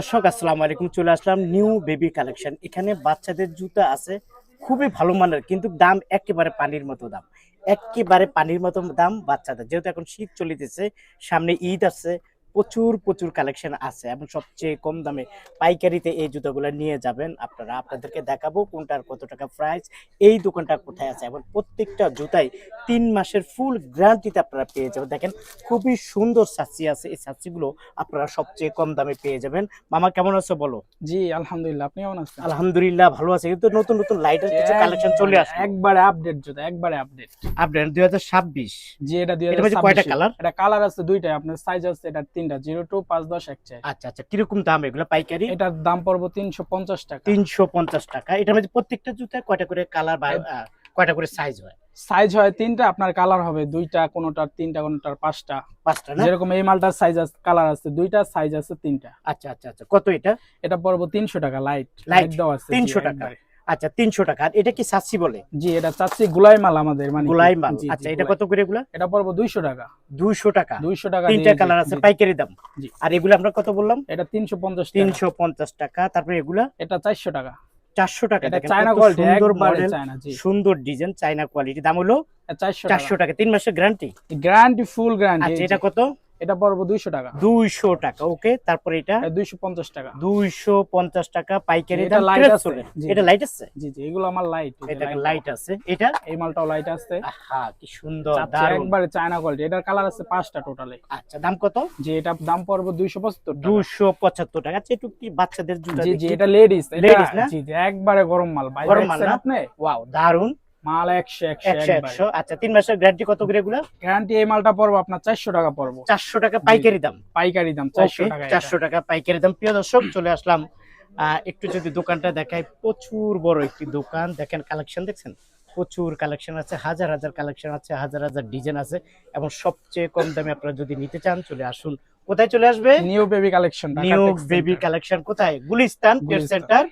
দর্শক আসসালামু আলাইকুম, চলে আসলাম নিউ বেবি কালেকশন। এখানে বাচ্চাদের জুতা আছে খুবই ভালো মানের, কিন্তু দাম একেবারে পানির মতো দাম, একেবারে পানির মতো দাম বাচ্চাদের। যেহেতু এখন শীত চলিতেছে, সামনে ঈদ আছে, প্রচুর প্রচুর কালেকশন আছে এবং সবচেয়ে কম দামে পাইকারিতে এই জুতাগুলো নিয়ে যাবেন আপনারা। আপনাদেরকে দেখাবো কোনটার কত টাকা প্রাইস, এই দোকানটা কোথায় আছে, এবং প্রত্যেকটা জুতাই 3 মাসের ফুল গ্যারান্টিতে আপনারা পেয়ে যাবেন। দেখেন খুবই সুন্দর সাচ্চি আছে, এই সাচ্চিগুলো আপনারা সবচেয়ে কম দামে পেয়ে যাবেন। মামা কেমন আছো বলো? জি আলহামদুলিল্লাহ, আপনি কেমন আছেন? আলহামদুলিল্লাহ ভালো আছে, কিন্তু নতুন নতুন লাইটের কিছু কালেকশন চলে আসছে একবারে আপডেট জুতা, একবারে আপডেট। আপডেট 2026। জি এটা এর মধ্যে কয়টা 2026। কালার? এটা কালার আছে দুইটাই, আপনার সাইজ আছে এটা তিনটা, 02, 5, 10, 1, 4। আচ্ছা আচ্ছা, কিরকম দাম এগুলো পাইকারি? এটার দাম পড়বো 350 টাকা। 350 টাকা। এটার মধ্যে প্রত্যেকটা জুতা কয়টা করে কালার বা কয়টা করে সাইজ হয়? সাইজ হয় তিনটা, আপনার কালার হবে দুইটা, কোনোটার তিনটা, কোনোটার পাঁচটা। পাঁচটা না? যেরকম এই মালটার সাইজ আছে, কালার আছে দুইটা, সাইজ আছে তিনটা। আচ্ছা আচ্ছা আচ্ছা, কত এটা? এটা পড়বো 300 টাকা। লাইট লাইট দেওয়া আছে 300 টাকা। আচ্ছা 300 টাকা। আর এটা কি সাচ্চি বলে? জি এটা চাচ্ছি গুলাই মাল আমাদের, মানে গোলাই মাল। জি, আচ্ছা জি, এটা গুলাই। কত করে এগুলা? এটা পড়বো 200 টাকা। 200 টাকা। 200 টাকা তিনটা দিয়ে, কালার আছে, জি, পাইকারি দাম। জি। আর এগুলো আমরা কত বললাম? এটা 350 টাকা। 350 টাকা। তারপরে এগুলা এটা 400 টাকা। 400 টাকা। এটা দেখেন চায়না কত কোয়ালিটি, সুন্দর একবারে মডেল, চায়না। জি সুন্দর ডিজাইন, চায়না কোয়ালিটি। দাম হলো 400 400 টাকা। 3 মাসের গ্যারান্টি। Guarantee, full guarantee. আচ্ছা এটা কত? এটা পড়বো 200 টাকা। 200 টাকা। ওকে, তারপরে এটা 250 টাকা। 250 টাকা পাইকারি এটা দাম। লাইট ক্রেজ আছে। চলে। জি, এটা জি। লাইট আছে। জি জি, এগুলো আমার লাইট। এটা লাইট আছে। এটা এই মালটাও লাইট আছে। আহা কি সুন্দর, চাচ্ছি দারুন। একবারে চায়না কোয়ালিটি। এটার কালার আছে 5টা টোটালে। আচ্ছা দাম কত? জি এটা দাম পড়বো 275 টাকা। 275 টাকা। আচ্ছা একটু কি বাচ্চাদের জুতা জি জি, দেখি। এটা লেডিস। Ladies না? জি জি, একবারে গরম মাল ভাই। গরম মাল দেখছেন না? আপনি? ওয়াও দারুন। মাল 100 100 100 একবারে। 100। আচ্ছা 3 মাসের গ্যারান্টি কত করে এগুলা? গ্যারান্টি এই মালটা পড়বো আপনার 400 টাকা পড়বো। 400 টাকা পাইকারি দাম। পাইকারি দাম 400 ওকে টাকা। 400 টাকা পাইকারি দাম। প্রিয় দর্শক চলে আসলাম, একটু যদি দোকানটা দেখাই, প্রচুর বড় একটি দোকান। দেখেন কালেকশন দেখছেন, প্রচুর কালেকশন আছে, হাজার হাজার কালেকশন আছে, হাজার হাজার ডিজাইন আছে, এবং সবচেয়ে কম দামে আপনারা যদি নিতে চান চলে আসুন। কোথায় চলে আসবে? New baby collection. New baby collection কোথায়? গুলিস্তান ট্রেড সেন্টার,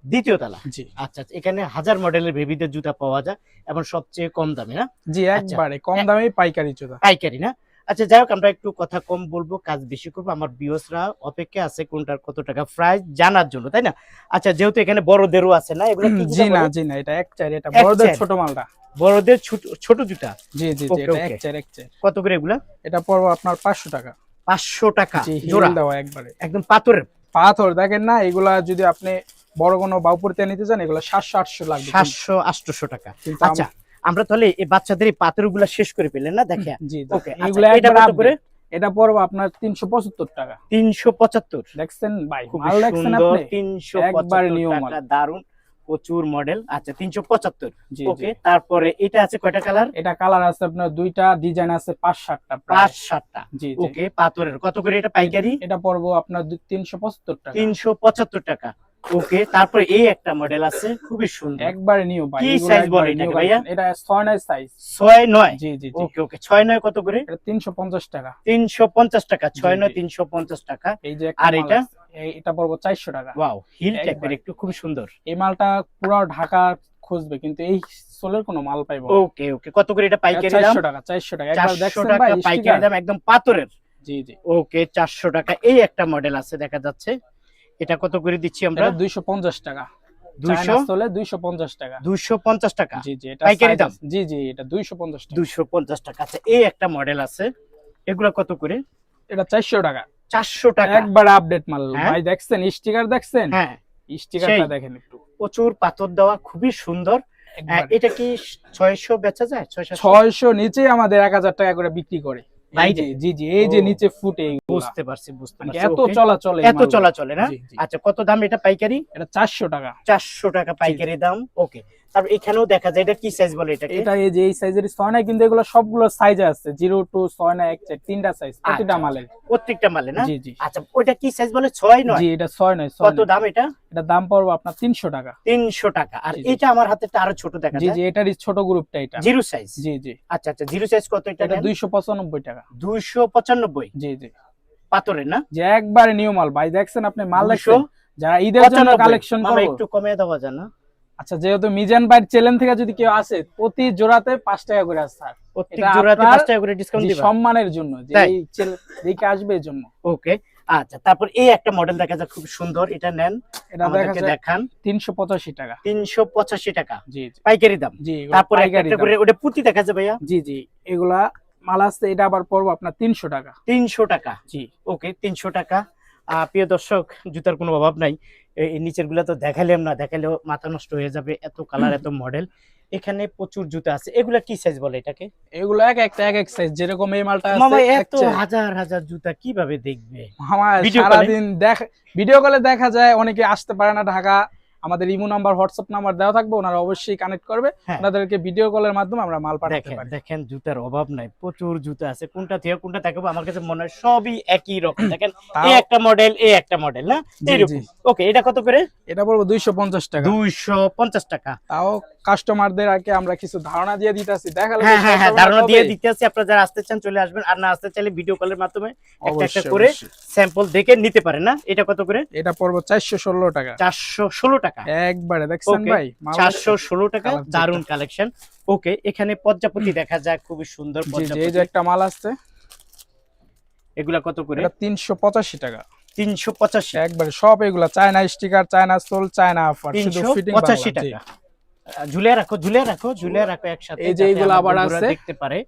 দ্বিতীয় তলা। জি আচ্ছা আচ্ছা, এখানে হাজার মডেলের বেবিদের জুতা পাওয়া যায় এবং সবচেয়ে কম দামে না? জি, একবারে কম দামে পাইকারি জুতা। পাইকারি না? আচ্ছা যাই হোক, আমরা একটু কথা কম বলবো, কাজ বেশি করবো। আমার ভিউয়ার্সরা অপেক্ষা আছে কোনটার কত টাকা প্রাইস জানার জন্য, তাই না? আচ্ছা যেহেতু এখানে বড়দেরও আছে না, এগুলো কি জি জুতা না, বলে? জি না, এটা এক চার। এটা এক বড়দের চার। ছোট মালটা। বড়দের ছোট ছোট জুতা। জি জি জি, Okay, এটা okay. এক চার, এক চার। কত করে এগুলা? এটা পড়বো আপনার 500 টাকা। 500 টাকা জি, জোড়া, হিল দেওয়া একবারে। একদম পাথরের। পাথর দেখেন না, এগুলা যদি আপনি বড় কোনো বাউপুরিতে নিতে চান, এগুলা 700 800 লাগবে। 700 800 টাকা। কিন্তু আচ্ছা আমরা তাহলে এই বাচ্চাদের এই পাথরগুলা শেষ করে পেলেন না, দেখে। জি জি, ওকে এগুলা এটা একবারে কত করে? এটা পড়বো আপনার 375 টাকা। 375। দেখছেন ভাই, খুব মাল দেখছেন সুন্দর। আপনি? 375 নিউ মাল। টাকা, দারুন, প্রচুর মডেল। আচ্ছা 375। জি ওকে জি। তারপরে এটা আছে কয়টা কালার? এটা কালার আছে আপনার দুইটা, ডিজাইন আছে 5-7টা প্রায়। 5-7টা। জি জি। ওকে পাথরের কত করে এটা পাইকারি? এটা পড়বো আপনার 375 টাকা। 375 টাকা। ওকে তারপরে এই একটা মডেল আছে খুবই সুন্দর। একবারে নিউ ভাই। কি এগুলো size বলে একবারে এটাকে new ভাইয়া? collection। এটা 6-9 সাইজ। 6-9। জি জি জি। ওকে ওকে 6-9 কত করে? এটা 350 টাকা। 350 টাকা। জি, 6-9 জি। 350 টাকা। এই যে আর এটা? এটা পড়বো 400 টাকা। ওয়াও, হিল একবার। টাইপের একটু খুব সুন্দর। এই মালটা পুরো ঢাকা খুঁজবে, কিন্তু এই সোলের কোনো মাল পাইবো না। ওকে ওকে কত করে এটা পাইকারি দাম? 400 টাকা। 400 টাকা। একবার 400 দেখছেন টাকা ভাই পাইকারি স্টিকার? দাম, একদম পাথরের। জি জি। ওকে 400 টাকা। এই একটা মডেল আছে দেখা যাচ্ছে, এটা কত করে দিচ্ছি আমরা? এটা 250 টাকা। 200 চায়না সোলে 250 টাকা। 250 টাকা। জি জি, এটা পাইকারি size দাম? আছে। জি জি, এটা 250 টাকা। 250 টাকা। আচ্ছা এই একটা মডেল আছে, এগুলা কত করে? এটা 400 টাকা। 400 টাকা। একবার আপডেট মাল হ্যাঁ? ভাই। দেখছেন স্টিকার? দেখছেন হ্যাঁ স্টিকারটা? সেই। দেখেন একটু। প্রচুর পাথর দেওয়া, খুবই সুন্দর। একবারে। এটা কি 600 বেচা যায়? 600? 600 নিচে আমাদের 1000 টাকা করে বিক্রি করে। এই বাইরে? যে, জি জি, এই যে ও। নিচে ফুটে এইগুলা। বুঝতে পারছি বুঝতে মানে পারছি। এত ওকে। চলাচল এই এত মালগুলো। চলাচলে না? জি, জি। আচ্ছা কত দাম এটা পাইকারি? এটা 400 টাকা। 400 টাকা পাইকারি দাম। ওকে তারপর এখানেও দেখা যায়, এটা কি সাইজ বলে এটাকে? এটা এই যে এই সাইজের 6-9, কিন্তু এগুলো সবগুলো সাইজে আছে, 02, 6-9, 1-4, তিনটা সাইজ প্রতিটা আচ্ছা, মালের। প্রত্যেকটা মালে না? জি জি। আচ্ছা ওইটা কি সাইজ বলে? 6-9? জি এটা 6-9। কত দাম এটা? এটা দাম পড়বে আপনার 300 টাকা। 300 টাকা। আর জি, জি। এটা আমার হাতে আরো ছোট দেখা জি যায়। জি, এটারই ছোট গ্রুপটা এটা। Zero size. জি জি। আচ্ছা আচ্ছা, জিরো সাইজ কত এটা? এটা 295 টাকা। 295। জি জি। পাথরের না? যে একবারে নিউ মাল ভাই। দেখছেন আপনি মাল 295। দেখছেন? যারা ঈদের জন্য কালেকশন মামা করবে। একটু কমিয়ে দেওয়া যায় না? আচ্ছা যেহেতু মিজান ভাই চ্যানেল থেকে যদি কেউ আসে, প্রতি জোড়াতে 5 টাকা করে আছে স্যার। প্রত্যেক এটা জোড়াতে আপনার 5 টাকা করে ডিসকাউন্ট জি, দিবা? সম্মানের জন্য যে তাই? এই চ্যানেল দেখে আসবে এর জন্য। ওকে আচ্ছা, তারপর এই একটা মডেল দেখা যায় খুব সুন্দর, এটা নেন, এটা দেখা আমাদেরকে যায় দেখান। 385 টাকা। 385 টাকা জি জি পাইকারি দাম। জি, এগুলো তারপরে পাইকারি একটা দাম। করে ওটা পুঁতি দেখা যায় ভাইয়া, জি জি, এগুলা মাল আছে, এটা আবার পড়বো আপনার 300 টাকা। 300 টাকা। জি ওকে, 300 টাকা। প্রিয় দর্শক, জুতার কোনো অভাব নাই। এই নিচের গুলা তো দেখালাম না, দেখালেও মাথা নষ্ট হয়ে যাবে, এত কালার এত মডেল। এখানে প্রচুর জুতা আছে। এগুলা কি সাইজ বলে এটাকে? এগুলো এক একটা এক এক সাইজ, যেরকম এই মালটা মামা আছে এত হাজার হাজার জুতা কিভাবে দেখবে? আমার ভিডিও সারাদিন ভিডিও কলে দেখা যায়, অনেকে আসতে পারে না ঢাকা, আমাদের ইমো নাম্বার হোয়াটসঅ্যাপ নাম্বার দেওয়া থাকবে, ওনারা অবশ্যই কানেক্ট করবে, হ্যাঁ। ওনাদেরকে ভিডিও কলের মাধ্যমে আমরা মাল পাঠাতে দেখেন পারি। দেখেন, জুতার অভাব নাই, প্রচুর জুতা আছে। কোনটা থেকে কোনটা দেখাবো, আমার কাছে মনে হয় সবই একই রকম। দেখেন, এই একটা মডেল, এই একটা মডেল, না জি, এইরকম। জি। ওকে, এটা কত করে? এটা পড়বো 250 টাকা। 250 টাকা। তাও কাস্টমারদের আগে আমরা কিছু ধারণা দিয়ে দিতেছি, দেখালে হ্যাঁ হ্যাঁ হ্যাঁ, ধারণা দিয়ে দিতে। দিতেছি। আপনারা যারা আসতে চান চলে আসবেন, আর না আসতে চাইলে ভিডিও কলের মাধ্যমে একটা একটা অবশ্যই, করে অবশ্যই। স্যাম্পল দেখে নিতে পারেন। না এটা কত করে? এটা পড়বো 416 টাকা। 416 টাকা। একবারে দেখছেন ওকে, ভাই, মাল 416 টাকা, কালার চেকটা। দারুন কালেকশন। ওকে, এখানে পর্যাপতি দেখা যায়, খুবই সুন্দর জি জি, পর্যাপতি। এই যে একটা মাল আসছে, এগুলা কত করে? এটা 385 টাকা। 385। একবারে সব এগুলা China sticker, China soul, China offer, শুধু ফিটিং 385 টাকা। ঝুলিয়ে রাখো, ঝুলিয়ে রাখো, ঝুলিয়ে রাখো একসাথে। এই যে যাতে এগুলো আমার আবার বন্ধুরা আছে। দেখতে পারে।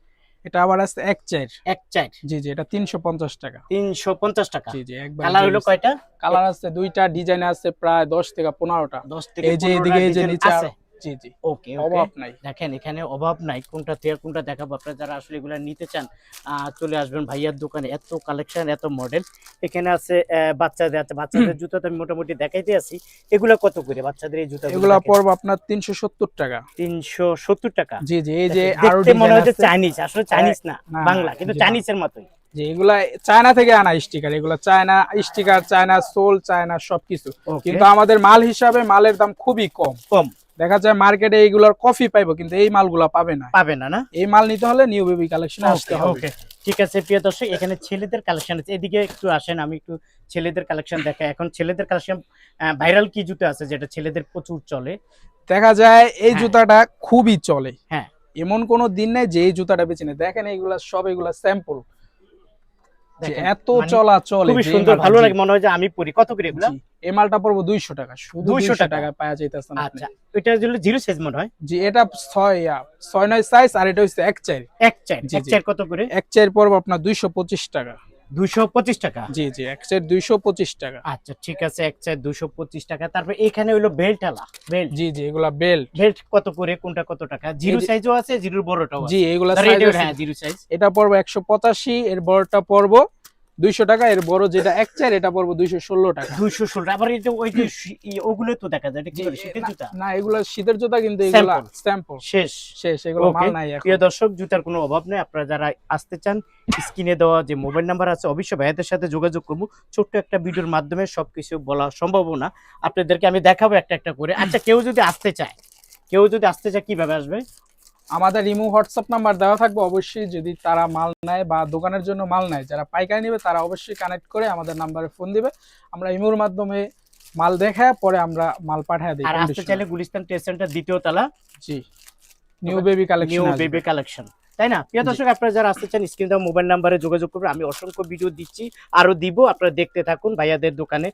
এটা আবার আছে 1/4। 1/4। জি জি, এটা 350 টাকা। 350 টাকা। জি জি, একবার কালার হলো কয়টা? কালার আছে দুইটা, ডিজাইন আছে প্রায় 10 থেকে 15টা। 10 থেকে এই যে 15টা এদিকে, এই যে ডিজাইন নিচে আছে। জি জি, ওকে, অভাব নাই। দেখেন এখানে অভাব নাই, কোনটা থেকে কোনটা দেখাবো। আপনারা যারা আসলে এগুলা নিতে চান চলে আসবেন ভাইয়ার দোকানে। এত কালেকশন, এত মডেল। এখানে আছে বাচ্চাদের আছে, বাচ্চাদের জুতা তো আমি মোটামুটি দেখাইতে আছি। এগুলা কত করে বাচ্চাদের এই জুতা? এগুলা পড়বো আপনার 370 টাকা। 370 টাকা। জি জি, এই যে আরো দেখতে মনে ডিজাইন হচ্ছে আছে। চাইনিজ, আসলে চাইনিজ না, না, বাংলা, কিন্তু জি, চাইনিজের মতোই। যে এগুলা চায়না থেকে আনা স্টিকার, এগুলা China sticker, China soul, China সবকিছু। Okay. কিন্তু আমাদের মাল হিসাবে মালের দাম খুবই কম। কম দেখা যায় মার্কেটে এইগুলোর কফি পাইবো, কিন্তু এই মালগুলা পাবে না। পাবে না। না এই মাল নিতে হলে নিউ বেবি কালেকশনে আসতে হবে। ওকে, ঠিক আছে। প্রিয় দর্শক, এখানে ছেলেদের কালেকশন আছে, এদিকে একটু আসেন, আমি একটু ছেলেদের কালেকশন দেখাই। এখন ছেলেদের কালেকশন ভাইরাল কি জুতো আছে যেটা ছেলেদের প্রচুর চলে? দেখা যায় এই হ্যাঁ। জুতাটা খুবই চলে, হ্যাঁ, এমন কোনো দিন নেই যে এই জুতাটা বেচে নেই। দেখেন এইগুলা সব, এগুলা স্যাম্পল, দেখেন, এত মানে চলা চলে, খুবই যে এই সুন্দর, মালটা, ভালো জি, লাগে, মনে হয় যে আমি পরি। কত করে এগুলা? জি, এই মালটা পড়বো 200 টাকা, শুধু 200 200 টাকা পাওয়া যাইতেছে না। আচ্ছা, এটা হলো জিরো সাইজ মনে হয়। জি, এটা 6/9 সাইজ, আর এটা হচ্ছে 1/4। 1/4। জি, জি। 1/4 কত করে? 1/4 পড়বো আপনার 225 টাকা। 225 টাকা। জি জি, 1/4 225 টাকা। আচ্ছা, ঠিক আছে, 1/4 225 টাকা। তারপর এখানে হলো বেল্ট আলা, বেল্ট। জি জি, এগুলা বেল্ট। বেল্ট কত করে? কোনটা কত টাকা? জিরো এই যে- সাইজও আছে, জিরোর বড়টাও আছে। জি, এগুলা ধর সাইজ এটা, আছে। হ্যাঁ, জিরো সাইজ। এটা পড়বো 185, এর বড়টা পড়বো 200 টাকা, এর বড় যেটা 1/4 এটা পড়বো 216 টাকা। 216। আবার এটা ওই যে ওগুলো তো দেখা যায়, এটা কি বলে, শীতের জুতা? না, এগুলা শীতের জুতা, কিন্তু এগুলা Sample। স্যাম্পল শেষ। শেষ, এগুলো মাল ওকে, নাই এখন। প্রিয় দর্শক, জুতার কোনো অভাব নেই। আপনারা যারা আসতে চান, স্ক্রিনে দেওয়া যে মোবাইল নাম্বার আছে, অবশ্যই ভাইয়াদের সাথে যোগাযোগ করবো। ছোট্ট একটা ভিডিওর মাধ্যমে সবকিছু বলা সম্ভব না, আপনাদেরকে আমি দেখাবো একটা একটা করে। আচ্ছা, কেউ যদি আসতে চায়, কিভাবে আসবে? আমাদের ইমো হোয়াটসঅ্যাপ নাম্বার দেওয়া থাকবে, অবশ্যই যদি তারা মাল নেয় বা দোকানের জন্য মাল নেয়, যারা পাইকারি নেবে তারা অবশ্যই কানেক্ট করে আমাদের নাম্বারে ফোন দিবে, আমরা ইমোর মাধ্যমে মাল দেখায় পরে আমরা মাল পাঠিয়ে দিই। আর আসতে চাইলে গুলিস্তান ট্রেড সেন্টার 2য় তলা, জি, new baby collection, new baby collection, তাই না? প্রিয় দর্শক, আপনারা যারা আসতে চান স্ক্রিন দেওয়া মোবাইল নাম্বারে যোগাযোগ করবেন। আমি অসংখ্য ভিডিও দিচ্ছি, আরো দিব, আপনারা দেখতে থাকুন। ভাইয়াদের দোকানে